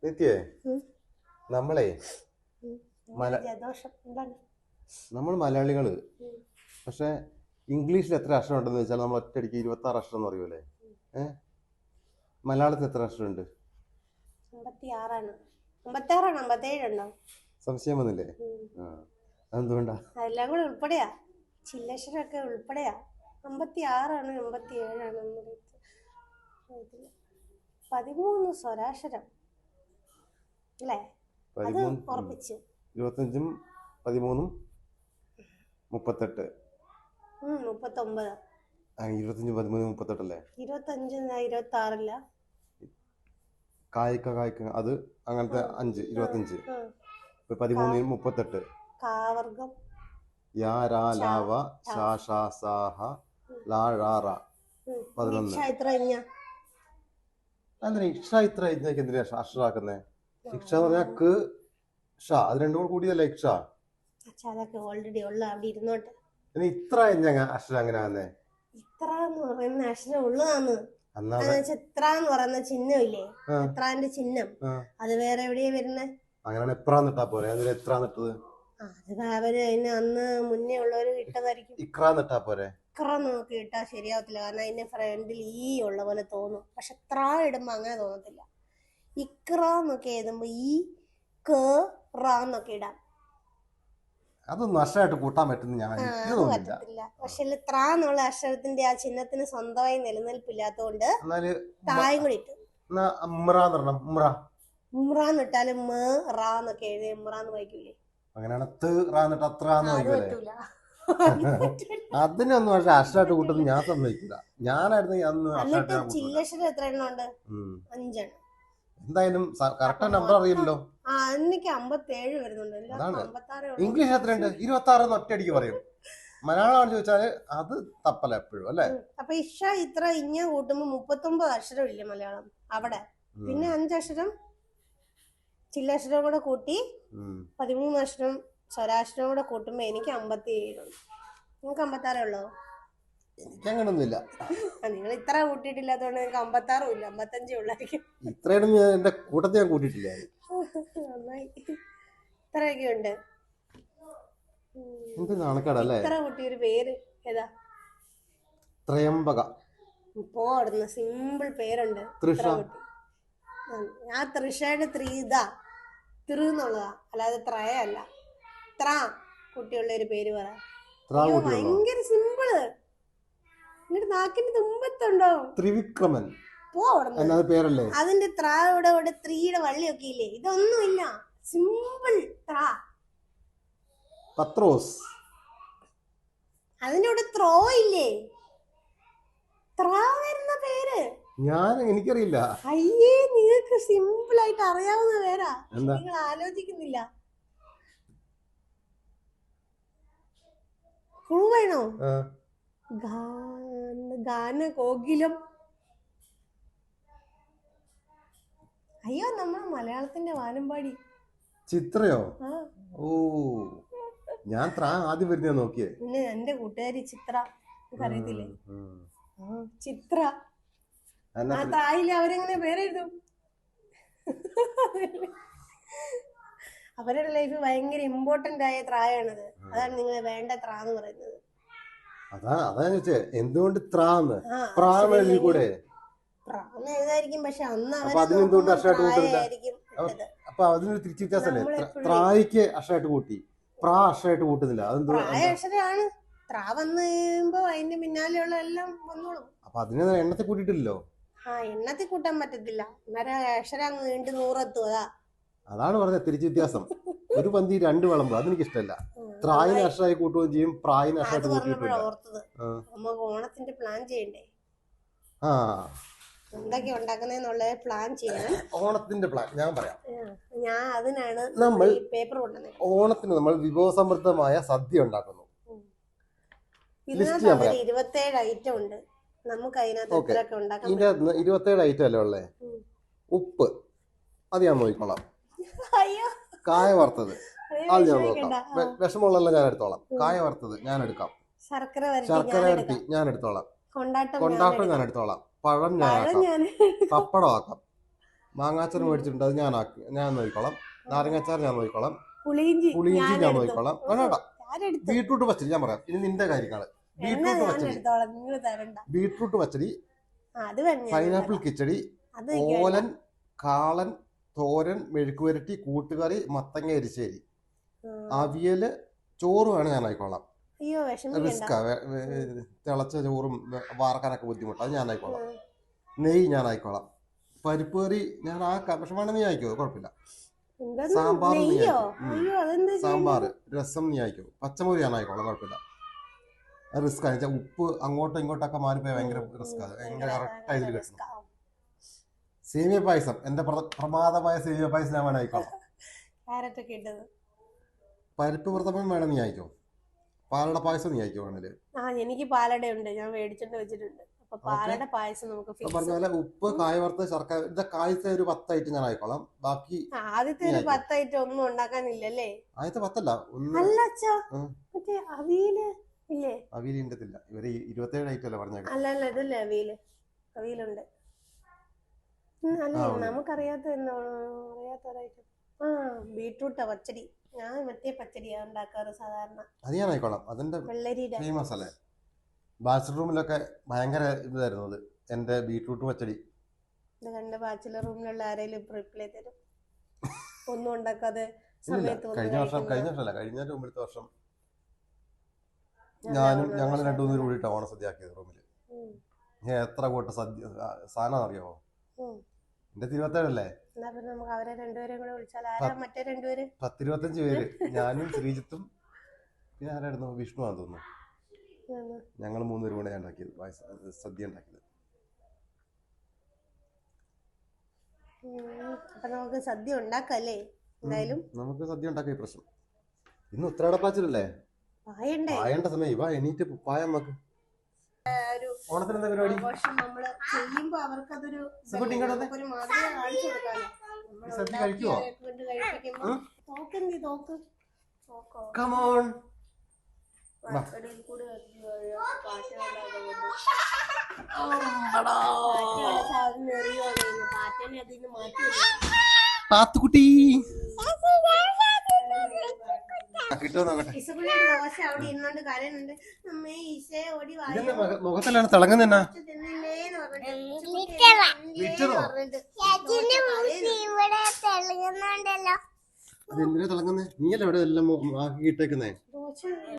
നിത്യേ നമ്മളെ നമ്മൾ മലയാളികള് പക്ഷെ ഇംഗ്ലീഷിൽ എത്ര അക്ഷരം ഉണ്ടെന്ന് വെച്ചാൽ നമ്മൾ ഒറ്റയടിക്ക് 26 അക്ഷരം എന്ന് പറയൂലേ. മലയാളത്തിൽ എത്ര അക്ഷരമുണ്ട്? 56 സംശയം വന്നില്ലേ? അതെന്തുകൊണ്ടാ? എല്ലാം കൂടെ ഉൾപ്പെടെയാ, ചില്ലക്ഷരമൊക്കെ ഉൾപ്പെടെയാ. 56 57 13 സ്വരാക്ഷരം അല്ലേ? അത് ഉറപ്പിച്ച് 25 13 38 39 25 13 38 അല്ലേ? 25 26 കായ്ക്ക അത് അങ്ങനത്തെ 5 25 13 38 കാവർഗം യാ രാ ലാവ ഷാ ഷാ സാഹ ലാ ഴാ റ 11. എന്തിനാ ഇക്ഷ ഇത്ര എന്തിനാ അക്ഷരാക്കുന്നേ? ഇക്ഷ എന്ന് പറഞ്ഞാൽ ക ഷ, അത് രണ്ടും കൂടെ കൂടിയല്ലേ ഇക്ഷ. അതൊക്കെ ഓൾറെഡി ഉള്ള അവിടെ ഇരുന്നോട്ടെ. ഇത്ര അക്ഷരം അങ്ങനെ ആന്നേ? ഇത്ര എന്ന് പറയുന്ന അക്ഷരം ഉള്ളതാന്ന്. ഇത്ര എന്ന് പറയുന്ന ചിഹ്നം ഇല്ലേ, ഇത്രാന്റെ ചിഹ്നം, അത് വേറെ എവിടെയാ വരുന്നേ? അങ്ങനെയാണ് എത്രാന്നിട്ടാ പോരെ? അതിന് എത്രാന്നിട്ടത് അത് അവര് അതിന് അന്ന് മുന്നേ ഉള്ളവര് ഇട്ടതായിരിക്കും. ഇക്രാന്നിട്ടാ പോരെ? ഇക്ര നോക്കി ഇട്ടാ ശരിയാവത്തില്ല, കാരണം അതിന്റെ ഫ്രണ്ടിൽ ഈ ഉള്ള പോലെ തോന്നും. പക്ഷെ ത്ര ഇടുമ്പോ അങ്ങനെ തോന്നത്തില്ല. ഇക്ര എന്നൊക്കെ എഴുതുമ്പോ ഈ ക റ എന്നൊക്കെ ഇടാം. അതൊന്നും അക്ഷരമായിട്ട് കൂട്ടാൻ പറ്റുന്ന പറ്റത്തില്ല. പക്ഷെ ത്ര എന്നുള്ള അക്ഷരത്തിന്റെ ആ ചിഹ്നത്തിന് സ്വന്തമായി നിലനിൽപ്പില്ലാത്തോണ്ട് തായും കൂടി ഇട്ടു. ഉമ്രാന്ന് ഇട്ടാലും മ റ എന്നൊക്കെ എഴുതി ഉമ്രാന്ന് വായിക്കൂലേ? അങ്ങനെയാണ് അതിനൊന്നും പക്ഷെ അക്ഷരമായിട്ട് കൂട്ടുന്നത് ഞാൻ സമ്മതിക്കില്ല. ഞാനായിരുന്നു ചില്ലക്ഷരം എത്ര എണ്ണം ഉണ്ട്? 5 എണ്ണം. എന്തായാലും കറക്റ്റ് നമ്പർ അറിയില്ലല്ലോ. എനിക്ക് 57 വരുന്നുണ്ട്. ഇംഗ്ലീഷ് എത്രയുണ്ട്? 26 ഒറ്റയടിക്ക് പറയും. മലയാളമാണ് ചോദിച്ചാല് അത് തപ്പല എപ്പോഴും അല്ലെ? അപ്പൊ ഇഷ ഇത്ര ഇഞ്ഞ കൂട്ടുമ്പോ 39 അക്ഷരം ഇല്ലേ മലയാളം അവിടെ? പിന്നെ 5 അക്ഷരം ചില്ലക്ഷരം കൂടെ കൂട്ടി 13 അക്ഷരം സ്വരാക്ഷരം കൂടെ കൂട്ടുമ്പോ എനിക്ക് 57 ഉണ്ട്. നിങ്ങൾക്ക് 56 ഉള്ളോ? എനിക്കങ്ങനൊന്നുമില്ല. നിങ്ങൾ ഇത്ര കൂട്ടിയിട്ടില്ലാത്തോണ്ട് നിങ്ങൾക്ക് 56 ഇല്ല, 55 ഉള്ളായിരിക്കും. ഇത്രയൊന്നും എന്റെ കൂട്ടത്തിൽ ഞാൻ കൂട്ടിയിട്ടില്ല. നന്നായി, ഇത്രയൊക്കെ ഉണ്ട്. ഇത്ര കൂട്ടിയൊരു പേര് ഏതാ? ത്രയംബക. ഇപ്പോ അവിടുന്ന് സിമ്പിൾ പേരുണ്ട്. ആ തൃഷയുടെ എന്നുള്ളതാ, അല്ലാതെ ത്രയല്ല. ത്ര കുട്ടിയുള്ള ഒരു പേര് പറ. ഭയങ്കര സിമ്പിള്. എന്നിട്ട് നാക്കിന്റെ തുമ്പത്തുണ്ടോ? ത്രിവിക്രമൻ പേരല്ലേ? അതിന്റെ ത്രായുടെ ത്രീയുടെ വള്ളിയൊക്കെ ഇല്ലേ? ഇതൊന്നുമില്ല, സിമ്പിൾ ത്ര. പത്രോസ്. അതിന്റെ കൂടെ ത്രോ ഇല്ലേ? ത്ര വരുന്ന പേര് എനിക്കറിയില്ല. അയ്യേ, നിങ്ങൾക്ക് സിമ്പിൾ ആയിട്ട് അറിയാവുന്ന പേരാ, നിങ്ങൾ ആലോചിക്കുന്നില്ല. ക്ലൂ വേണോ? ഗാന കോകിലം. അയ്യോ, നമ്മൾ മലയാളത്തിന്റെ വാനമ്പാടി. ചിത്രയോ? ഓ, ഞാൻ ആദ്യം വരുന്ന നോക്കിയേ. പിന്നെ എന്റെ കൂട്ടുകാരി ചിത്ര, അറിയത്തില്ലേ? ചിത്ര. ആ തായില് അവരെങ്ങനെ പേരെഴുതും? അവരുടെ ലൈഫ് ഭയങ്കര ഇമ്പോർട്ടന്റ് ആയ ത്രായാണത്. അതാണ് നിങ്ങൾ വേണ്ട ത്ര എന്ന് പറയുന്നത്. എന്തുകൊണ്ട് കൂടെ എഴുതായിരിക്കും, പക്ഷെ അന്ന് അവരായിരിക്കും. അപ്പൊ അതിനൊരു തിരിച്ചു വ്യത്യാസമല്ലേ? ത്രായിക്ക് അക്ഷരമായിട്ട് കൂട്ടി, പ്രാ അക്ഷരമായിട്ട് കൂട്ടുന്നില്ല. അക്ഷരമാണ്. ത്ര വന്ന് കഴിയുമ്പോ അതിന്റെ പിന്നാലെയുള്ള എല്ലാം വന്നോളും. അപ്പൊ അതിന് എണ്ണത്തിൽ കൂട്ടിയിട്ടില്ലല്ലോ. എണ്ണത്തിൽ കൂട്ടാൻ പറ്റത്തില്ല, അക്ഷരം അങ്ങ് വീണ്ട് 100 എത്തുക. അതാണ് പറഞ്ഞത് തിരിച്ചു വ്യത്യാസം. ഒരു പന്തി 2 വിളമ്പ്, അതെനിക്ക് ഇഷ്ടമല്ല. ത്രായിന് അക്ഷരമായി കൂട്ടുകയും ചെയ്യും, പ്രായിന് അക്ഷരമായിട്ട് കൂട്ടിയിട്ടില്ല. നമുക്ക് ഓണത്തിന്റെ പ്ലാൻ ചെയ്യണ്ടേ? എന്തൊക്കെ ഉണ്ടാക്കുന്നേന്നുള്ളത് പ്ലാൻ ചെയ്യണം. ഓണത്തിന്റെ പ്ലാൻ ഞാൻ പറയാം. ഞാൻ അതിനാണ് നമ്മൾ പേപ്പർ കൊണ്ടുവന്നത്. ഓണത്തിന് നമ്മൾ വിഭവസമൃദ്ധമായ സദ്യ ഉണ്ടാക്കുന്നു. 27 ഐറ്റം ഉണ്ട്. നമുക്ക് അതിനകത്ത് 27 ഐറ്റം അല്ലേ ഉള്ളേ? ഉപ്പ് അത് ഞാൻ നോക്കിക്കോളാം. കായ വറുത്തത് അത് ഞാൻ നോക്കാം. വിഷമുള്ള ഞാൻ എടുത്തോളാം. കായ വറുത്തത് ഞാൻ എടുക്കാം. ശർക്കര വരട്ടി ഞാൻ എടുത്തോളാം. കൊണ്ടാട്ടം ഞാൻ എടുത്തോളാം. പഴം ഞാൻ ആക്കാം. പപ്പടം ആക്കാം. മാങ്ങാച്ചാർ മേടിച്ചിട്ടുണ്ട്, അത് ഞാൻ നോക്കിക്കോളാം. നാരങ്ങാച്ചാർ ഞാൻ നോക്കിക്കോളാം. പുളിയിഞ്ചി പുളിയിഞ്ചി ഞാൻ എടുത്തു. നോക്കിക്കോളാം. വേണ്ട, ഞാനെടുത്തു. ബീട്രൂട്ട് പച്ചടി ഞാൻ പറയാം. ഇനി നിന്റെ കാര്യങ്ങള്. ബീട്രൂട്ട് പച്ചടി, എടുത്തോളാം, നിങ്ങൾ തരണ്ട. ബീട്രൂട്ട് പച്ചടി, അത് വേണം. പൈനാപ്പിൾ കിച്ചടി, അത് എനിക്ക് വേണ്ട. ഓലൻ, കാളൻ, തോരൻ, മെഴുക്കുവരട്ടി, കൂട്ടുകറി, മത്തങ്ങ എരിശ്ശേരി, അവിയല്, ചോറുമാണ് ഞാൻ ആയിക്കോളാം. അയ്യോ വിഷമിക്കണ്ട. റിസ്ക്കാ, തിളച്ച ചോറും വാർക്കാനൊക്കെ ബുദ്ധിമുട്ട്, അത് ഞാൻ ആയിക്കോളാം. നെയ്യ് ഞാൻ ആയിക്കോളാം. പരിപ്പ് കറി ഞാൻ ആക്കാം, പക്ഷെ വേണം നീ ആയിക്കോ, കുഴപ്പമില്ല. എന്താണ് സാമ്പാർ നീ നെയ്യോ? ആയിക്കോ. അയ്യോ അതെന്താ സാമ്പാർ, രസം നീ ആയിക്കോ. പച്ചമുറി ഞാൻ ആയിക്കോളാം, കുഴപ്പമില്ല. അത് റിസ്ക് ആണ്. ഉപ്പ് അങ്ങോട്ടും ഇങ്ങോട്ടൊക്കെ മാറിപ്പോയി ഭയങ്കര റിസ്ക് ആണ്. ഭയങ്കര കറക്റ്റ് ഇതിൽ കിട്ടണം. സേമിയ പായസം, എന്റെ പ്രമാദമായ സേമിയ പായസം ഞാൻ വേണം ആയിക്കോളാം. ക്യാരറ്റൊക്കെ ഇട്ടത്. പരിപ്പ് പ്രഥമൻ വേണം നീ ആയിക്കോ. പാലട പായസം നീ ആയിക്കോ വേണേല്. എനിക്ക് പാലട ഉണ്ട്, ഞാൻ മേടിച്ചോണ്ട് വെച്ചിട്ടുണ്ട്. അപ്പൊ പാലട പായസം നമുക്ക് ഫിക്സ്. പറഞ്ഞ പോലെ ഉപ്പ്, കായ വറുത്ത്, ശർക്കര, ഇതൊക്കെ കായത്തെ ഒരു 10 ഐറ്റം ഞാൻ ആയിക്കോളാം. ബാക്കി ആദ്യത്തെ ഒരു 10 ഐറ്റം ഒന്നും ഉണ്ടാക്കാനില്ലല്ലേ? ആദ്യത്തെ 10 അല്ല, അല്ല അച്ഛാ, മറ്റേ അവിയല് ഇല്ലേ? അവിയലിൻ്റെതില്ല, ഇവര് 27 ഐറ്റം അല്ലേ പറഞ്ഞേക്കാം. അല്ല ഇതല്ലേ അവിയല്? അവിയലുണ്ട്. അല്ല നമുക്കറിയാത്ത അറിയാത്തൊരൈറ്റം. ബീട്രൂട്ട് പച്ചടി. ഞാൻ മറ്റേ പച്ചടിയാ ഉണ്ടാക്കാറ് സാധാരണ. അത് ഞാൻ ആയിക്കോളാം. അതിന്റെ വെള്ളരിയുടെ ഫേമസ് അല്ലേ? ബാച്ചലർ റൂമിലൊക്കെ ഭയങ്കര ഇതായിരുന്നു അത്, എന്റെ ബീട്രൂട്ട് പച്ചടി. ഇത് കണ്ട ബാച്ചിലർ റൂമിലുള്ള ആരെങ്കിലും റിപ്ലൈ തരും. ഒന്നും ഉണ്ടാക്കാതെ ഇല്ല, സമയത്ത് കഴിഞ്ഞ വർഷമല്ല, കഴിഞ്ഞ മുമ്പത്തെ വർഷം ഞങ്ങൾ 2-3 പേര് കൂടിയിട്ടാണ് ഓണസദ്യ ആക്കിയത് റൂമില്. എത്ര കൂട്ട സദ്യ സാധനം അറിയാമോ? എന്റെ 27 അല്ലേ? നമുക്ക് അവരെ രണ്ടുപേരും കൂടെ വിളിച്ചാൽ ആരാ മറ്റേ രണ്ടുപേര്? 10-25 പേര്. ഞാനും ശ്രീജിത്തും പിന്നെ ആരായിരുന്നു, വിഷ്ണു ആണെന്ന് തോന്നുന്നു. ഞങ്ങൾ 3 പേരും കൂടെ ഉണ്ടാക്കിയത് സദ്യ ഉണ്ടാക്കിയത്. അപ്പൊ നമുക്ക് സദ്യ ഉണ്ടാക്കല്ലേ? എന്തായാലും നമുക്ക് സദ്യ ഉണ്ടാക്കിയ പ്രശ്നം. ഇന്ന് ഉത്രാടപ്പാച്ചിലല്ലേ? പായണ്ട സമയം. വാ, എണീറ്റ് പായം വെക്ക്. ഓണത്തിന് എന്താ പരിപാടി? നമ്മള് ചെയ്യുമ്പോ അവർക്കതൊരു മാതൃക കാണിച്ചു കൊടുക്കാനോ. സദ്യ കഴിക്കുവോ? തോക്ക് Come on. പാത്തുക്കുട്ടി മുഖത്തിലാണ് തിളങ്ങുന്ന. അതെന്തിനാ തിളങ്ങുന്നേ? നീയല്ലേ ഇവിടെ എല്ലാം ആക്കി ഇട്ടേക്കുന്നേ?